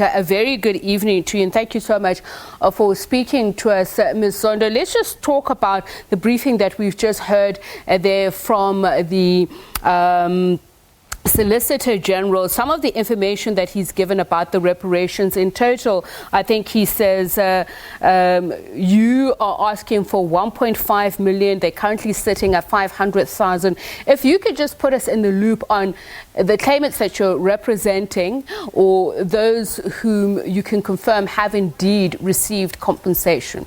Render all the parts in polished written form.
A very good evening to you, and thank you so much for speaking to us, Ms. Zondo. Let's just talk about the briefing that we've just heard there from the Solicitor General. Some of the information that he's given about the reparations in total, I think he says you are asking for 1.5 million. They're currently sitting at 500,000. If you could just put us in the loop on the claimants that you're representing, or those whom you can confirm have indeed received compensation.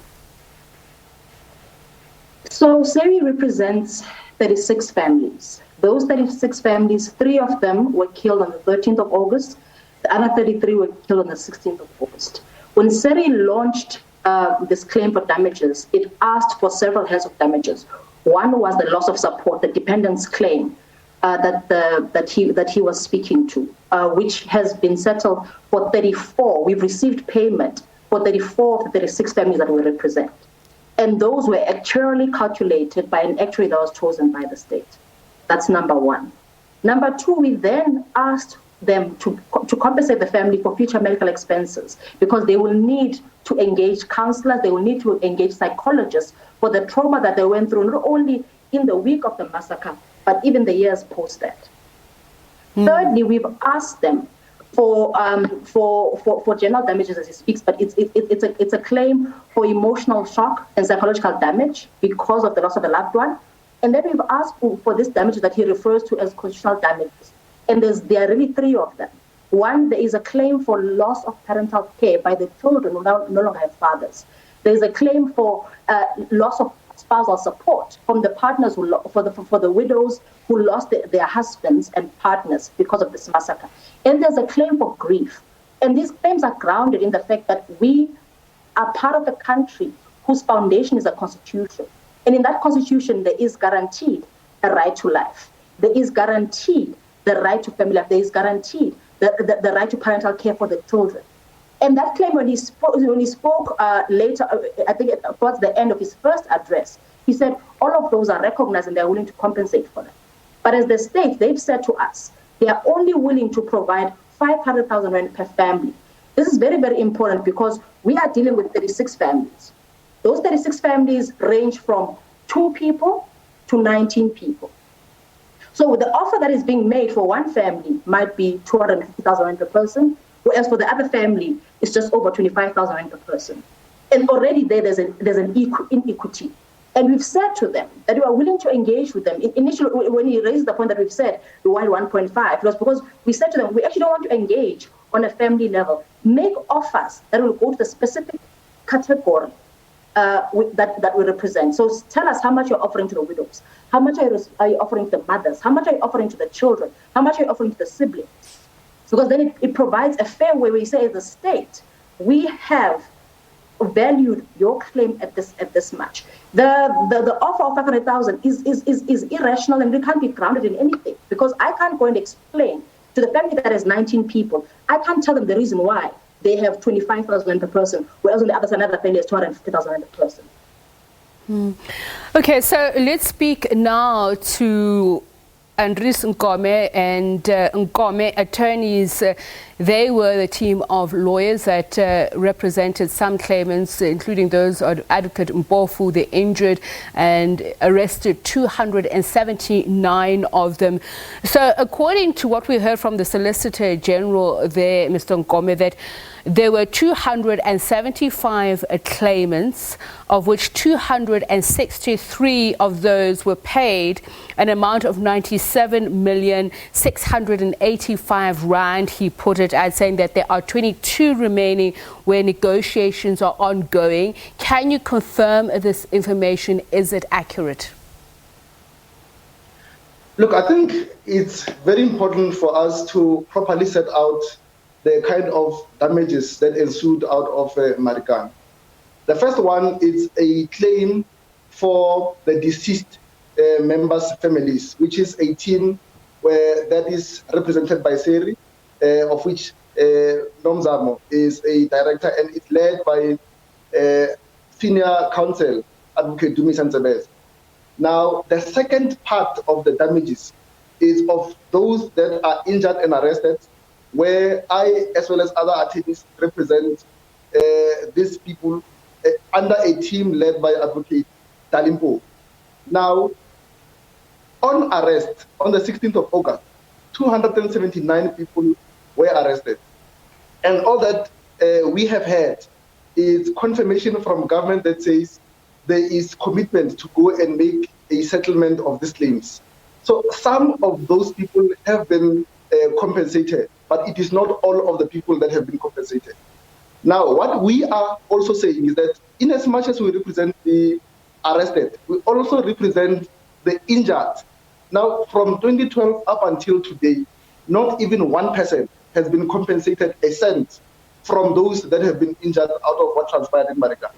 So SERI represents 36 families. Those 36 families, 3 of them were killed on the 13th of August. The other 33 were killed on the 16th of August. When SERI launched this claim for damages, it asked for several heads of damages. One was the loss of support, the dependence claim that he was speaking to, which has been settled for 34. We've received payment for 34 of the 36 families that we represent. And those were actually calculated by an actuary that was chosen by the state. That's number one. Number two, we then asked them to compensate the family for future medical expenses, because they will need to engage counselors, they will need to engage psychologists for the trauma that they went through, not only in the week of the massacre, but even the years post that. Thirdly, we've asked them for general damages, as he speaks, but it's a claim for emotional shock and psychological damage because of the loss of a loved one. And then we've asked for this damage that he refers to as constitutional damages. And there are really 3 of them. One, there is a claim for loss of parental care by the children who no longer have fathers. There is a claim for loss of spousal support from the partners for the widows who lost their husbands and partners because of this massacre. And there's a claim for grief. And these claims are grounded in the fact that we are part of a country whose foundation is a constitution. And in that constitution, there is guaranteed a right to life. There is guaranteed the right to family life. There is guaranteed the right to parental care for the children. And that claim, when he spoke later, I think towards the end of his first address, he said all of those are recognized and they're willing to compensate for them. But as the state, they've said to us, they are only willing to provide 500,000 rand per family. This is very, very important because we are dealing with 36 families. Those 36 families range from 2 people to 19 people. So the offer that is being made for one family might be 250,000 rand per person, whereas for the other family, it's just over 25,000 rand per person. And already there's an inequity. And we've said to them that we are willing to engage with them. Initially, when he raised the point that we've said we want 1.5, it was because we said to them, we actually don't want to engage on a family level. Make offers that will go to the specific category that we represent. So tell us how much you're offering to the widows, how much are you offering to the mothers, how much are you offering to the children, how much are you offering to the siblings? Because then it provides a fair way where you say, as a state, we have valued your claim at this much. The offer of 500,000 is irrational, and we can't be grounded in anything, because I can't go and explain to the family that has 19 people, I can't tell them the reason why they have 25,000 per person, whereas on the other side, another family has 250,000 per person. Okay, so let's speak now to Andries Nkome and Nkome attorneys. They were the team of lawyers that represented some claimants, including those of Advocate Mpofu, the injured, and arrested 279 of them. So according to what we heard from the Solicitor General there, Mr. Nkome, that there were 275 claimants, of which 263 of those were paid an amount of 97,685 rand, he put it, as saying that there are 22 remaining where negotiations are ongoing. Can you confirm this information? Is it accurate? Look, I think it's very important for us to properly set out the kind of damages that ensued out of Marikana. The first one is a claim for the deceased members' families, which is 18, where that is represented by SERI, of which Nomzamo is a director, and it's led by senior counsel, Advocate Dumi Sanzabez. Now, the second part of the damages is of those that are injured and arrested, where I, as well as other attorneys, represent these people under a team led by Advocate Dalimpo. Now, on arrest, on the 16th of August, 279 people were arrested. And all that we have had is confirmation from government that says there is commitment to go and make a settlement of these claims. So some of those people have been compensated, but it is not all of the people that have been compensated. Now, what we are also saying is that in as much as we represent the arrested, we also represent the injured. Now, from 2012 up until today, not even one person has been compensated a cent from those that have been injured out of what transpired in Marikana.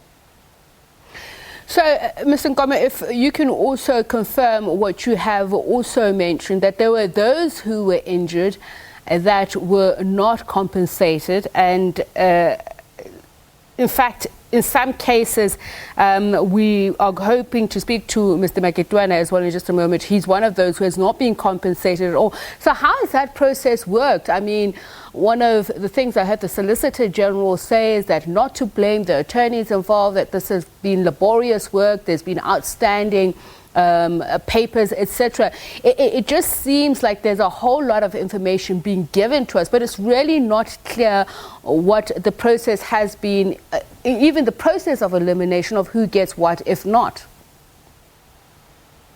So, Mr. Nkome, if you can also confirm what you have also mentioned, that there were those who were injured that were not compensated, and in fact, in some cases, we are hoping to speak to Mr. Maketwana as well in just a moment. He's one of those who has not been compensated at all. So how has that process worked? I mean, one of the things I heard the Solicitor General say is that not to blame the attorneys involved, that this has been laborious work, there's been outstanding papers, etc. It just seems like there's a whole lot of information being given to us, but it's really not clear what the process has been, even the process of elimination of who gets what, if not.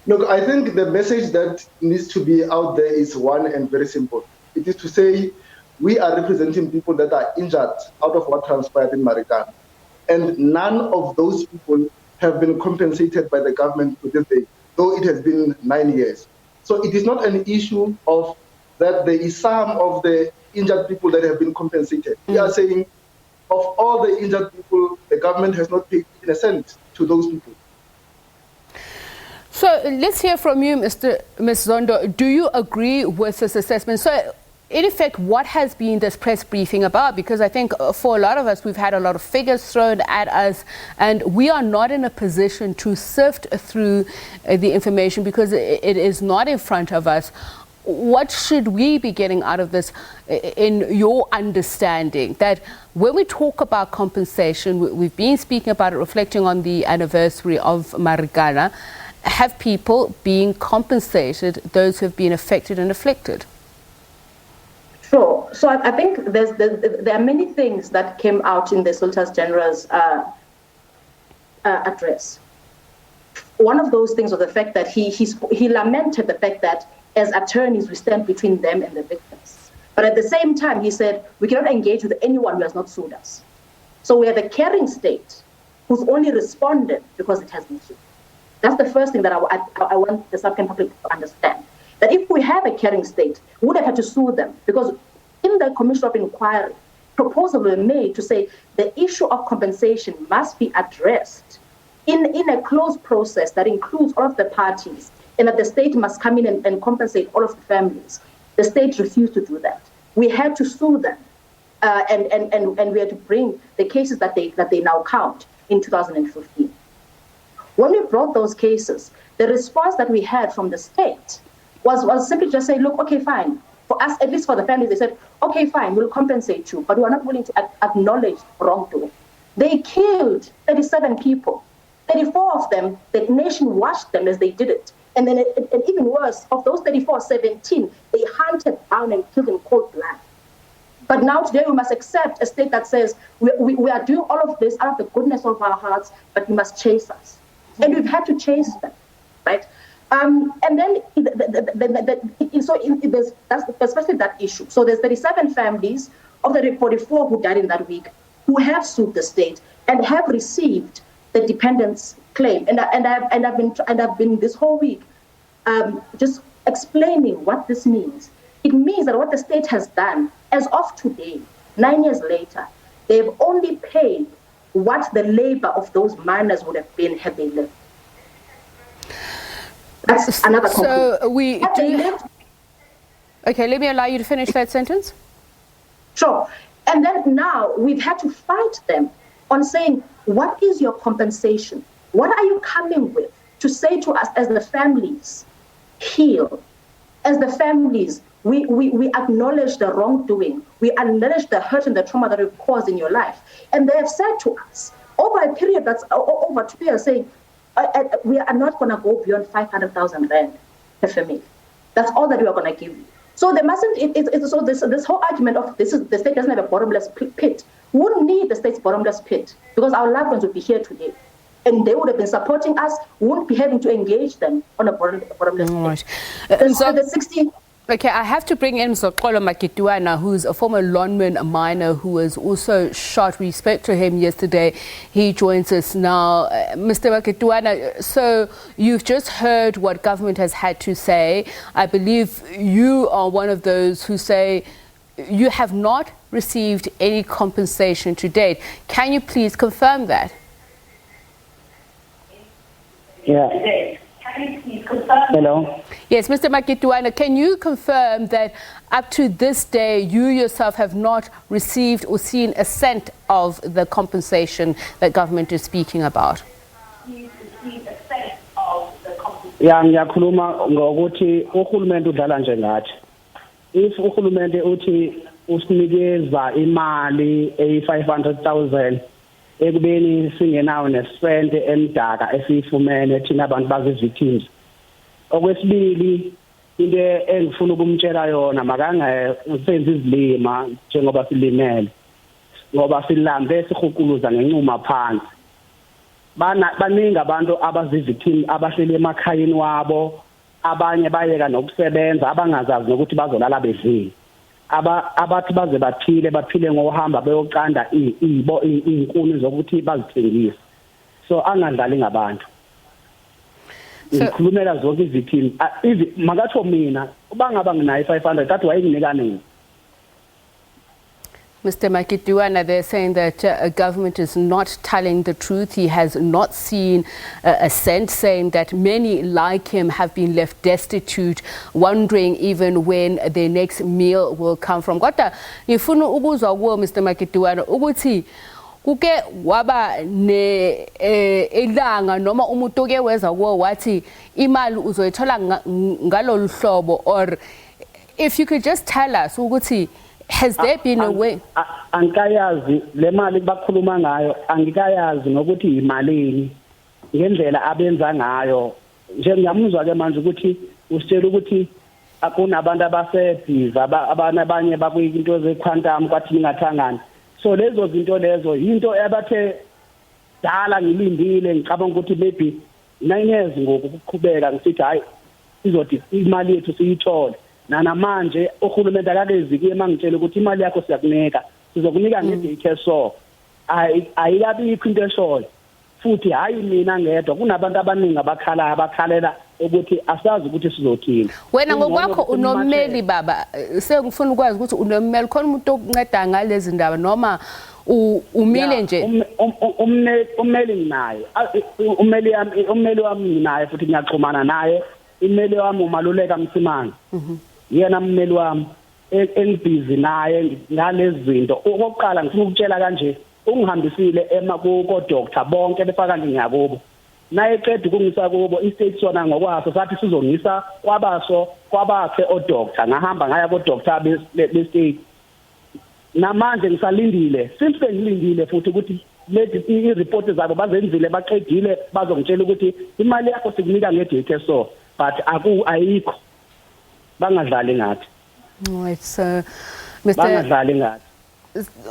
Look, I think the message that needs to be out there is one and very simple. It is to say we are representing people that are injured out of what transpired in Marikana, and none of those people have been compensated by the government to this day, though it has been 9 years. So it is not an issue of that there is some of the injured people that have been compensated. We are saying of all the injured people, the government has not paid even a cent to those people. So let's hear from you, Ms. Zondo. Do you agree with this assessment? So in effect, what has been this press briefing about? Because I think for a lot of us, we've had a lot of figures thrown at us, and we are not in a position to sift through the information because it is not in front of us. What should we be getting out of this in your understanding? That when we talk about compensation, we've been speaking about it, reflecting on the anniversary of Marikana. Have people being compensated, those who have been affected and afflicted? Sure. So I think there are many things that came out in the Solicitor General's address. One of those things was the fact that he lamented the fact that as attorneys we stand between them and the victims. But at the same time, he said we cannot engage with anyone who has not sued us. So we have a caring state who's only responded because it has been sued. That's the first thing that I want the South African public to understand. That if we have a caring state, we would have had to sue them, because in the Commission of Inquiry, proposals were made to say the issue of compensation must be addressed in a closed process that includes all of the parties, and that the state must come in and compensate all of the families. The state refused to do that. We had to sue them, and we had to bring the cases that they now count in 2015. When we brought those cases, the response that we had from the state was simply just say, look, okay, fine. For us, at least for the families, they said, okay, fine, we'll compensate you, but we are not willing to acknowledge wrongdoing. They killed 37 people. 34 of them, the nation watched them as they did it. And then, and even worse, of those 34, 17, they hunted down and killed in cold blood. But now today we must accept a state that says we are doing all of this out of the goodness of our hearts, but you must chase us. And we've had to chase them, right? And then, there's especially that issue. So there's 37 families of the 44 who died in that week who have sued the state and have received the dependence claim. And I've been this whole week just explaining what this means. It means that what the state has done, as of today, 9 years later, they've only paid what the labor of those miners would have been had they lived. That's another component. So we do... Okay, let me allow you to finish that sentence. Sure. And then now we've had to fight them on saying, what is your compensation? What are you coming with to say to us as the families heal, as the families We acknowledge the wrongdoing. We acknowledge the hurt and the trauma that it caused in your life. And they have said to us, over a period that's over 2 years, saying, we are not going to go beyond 500,000 rand per family. That's all that we are going to give you. So they mustn't. So this whole argument of the state doesn't have a bottomless pit. We wouldn't need the state's bottomless pit because our loved ones would be here today, and they would have been supporting us. We wouldn't be having to engage them on a bottomless pit. So the 16. Okay, I have to bring in Mzokolo Makituana, who's a former Lonmin miner who was also shot. We spoke to him yesterday. He joins us now. Mr. Makituana, so you've just heard what government has had to say. I believe you are one of those who say you have not received any compensation to date. Can you please confirm that? Yeah. Hello. Yes, Mr. Makituana, can you confirm that up to this day, you yourself have not received or seen a cent of the compensation that government is speaking about? Yeah, ngiyakhuluma ngokuthi uhulumende udlala nje ngathi. If uhulumende uthi usinikeza imali eyi-500,000 ekubeni singenawo nesente emdaka esiyifumene thina abantu bazi-victims. Okwesibili, into engifuna ukumtshela yona makangasenzi izilima njengoba silimele, ngoba silambe sihukuluza ngencuma phansi. Baningi abantu abazi-victim abahleli emakhayeni wabo, abanye bayeka nokusebenza, abangazazi nokuthi bazolala bedlile. Abathi baze baphile ngokuhamba beyocanda izinkuni zokuthi bazithengise. So angadlali ngabantu. Ngikhulumela zonke izithimu. Makatho mina ubangaba nginayo 500 kathi wayenginika nini? Mr. Makituana, they're saying that government is not telling the truth. He has not seen a cent, saying that many like him have been left destitute, wondering even when their next meal will come from. Kodwa ngifuna ukuzwa kuwe Mr. Makituana ukuthi kuke waba ne elanga noma umuntu ke weza kuwe wathi imali uzoyithola ngalolu hlobo, or if you could just tell us ukuthi has there been a way? Angikayazi le mali bakhuluma ngayo, angikayazi nokuthi imalini ngendlela abenza ngayo. Nje ngiyamuzwa ke manje ukuthi usitshela ukuthi akunabantu abasebhiza abanye bakuyinto zequantum kwathi ningathangani. So lezo zinto lezo into abathe dala ngilindile ngicabanga ukuthi maybe 9 years ngokuqhubeka ngisithi hayi izothi imali yethu siyithole. Namanje uhulumende akakezike mangitshela ukuthi imali yakho siyakunika, sizokunika ngedate so ayikabikho into eshoyo, futhi hayi mina ngedwa kunabantu abaningi abakhalela ukuthi asazi ukuthi sizothini. Wena ngokwakho unommeli baba, sengifuna ukwazi ukuthi unommeli khona umuntu okunceda ngalezi ndaba noma umile nje? Ummeli nginaye, ummeli wami nginaye futhi ngiyaxhumana naye. Imeli wami umaluleka Msimanga. Yena mmeli wami engibhizi naye ngalezi zinto. Okokuqala ngifuna ukutshela kanje, ungihambisile ko doctor bonke befaka ngiyakubo. Naye eqeda ukungisa kubo istate sona ngokwaso sathi sizongisa kwabakhe odoctor, ngahamba ngaya ko doctor be state. Namanje ngisalindile, since ngilindile futhi ukuthi i report zabo bazenzile baqedile bazongitshela ukuthi imali yakho sikunika ngedate so, but ayikho. Bangadlali ngathi. Right, so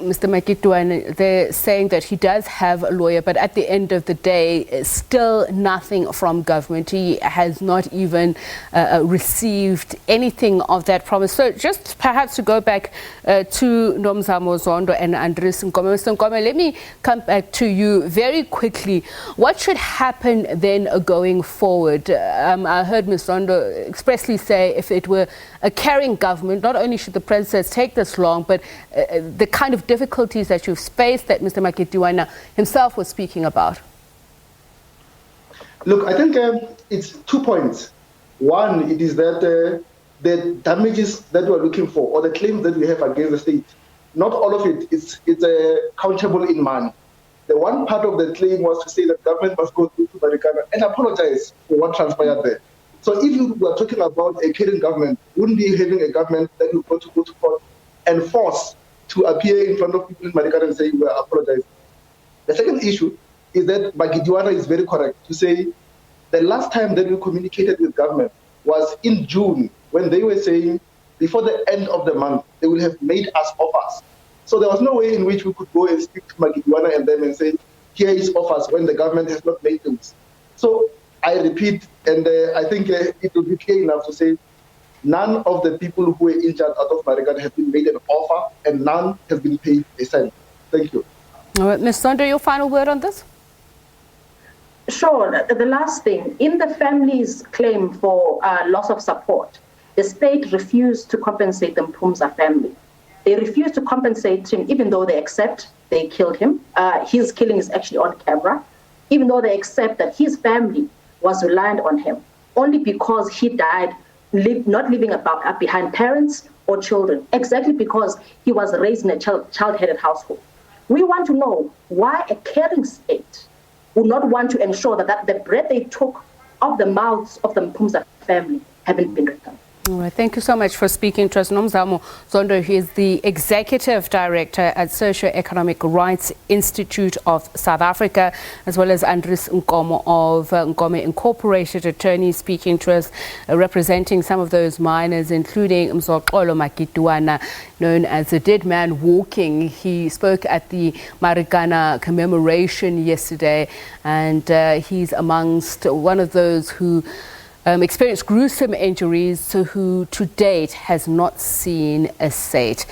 Mr. Makituana, they're saying that he does have a lawyer, but at the end of the day, still nothing from government. He has not even received anything of that promise. So just perhaps to go back to Nomzamo Zondo and Andres Nkome. Mr. Nkome, let me come back to you very quickly. What should happen then going forward? I heard Ms. Zondo expressly say if it were a caring government, not only should the process take this long, but the kind of difficulties that you've faced that Mr. Makituana himself was speaking about. Look, I think it's 2 points. One, it is that the damages that we're looking for, or the claims that we have against the state, not all of it is countable in money. The one part of the claim was to say that government must go to Marikana and apologize for what transpired there. So if you were talking about a caring government, wouldn't be having a government that will go to court and force to appear in front of people in Marikana and say, we are apologizing. The second issue is that Magidwana is very correct to say the last time that we communicated with government was in June, when they were saying before the end of the month, they will have made us offers. So there was no way in which we could go and speak to Magidwana and them and say, here is offers when the government has not made those. So I repeat, and I think it will be clear enough to say none of the people who were injured out of Marikana have been made an offer and none have been paid a cent. Thank you. All right, Ms. Zondo, your final word on this? Sure. The last thing, in the family's claim for loss of support, the state refused to compensate the Mpumza family. They refused to compensate him, even though they accept they killed him. His killing is actually on camera, even though they accept that his family was reliant on him, only because he died not leaving behind parents or children, exactly because he was raised in a child-headed household. We want to know why a caring state would not want to ensure that the bread they took off the mouths of the Mpumza family haven't been returned. All right, thank you so much for speaking to us. Nomzamo Zondo, he is the Executive Director at Socio-Economic Rights Institute of South Africa, as well as Andries Nkomo of Nkomo Incorporated Attorneys, speaking to us, representing some of those miners, including Mzoxolo Magidwana, known as the Dead Man Walking. He spoke at the Marikana commemoration yesterday, and he's amongst one of those who experienced gruesome injuries, who to date has not seen a saint.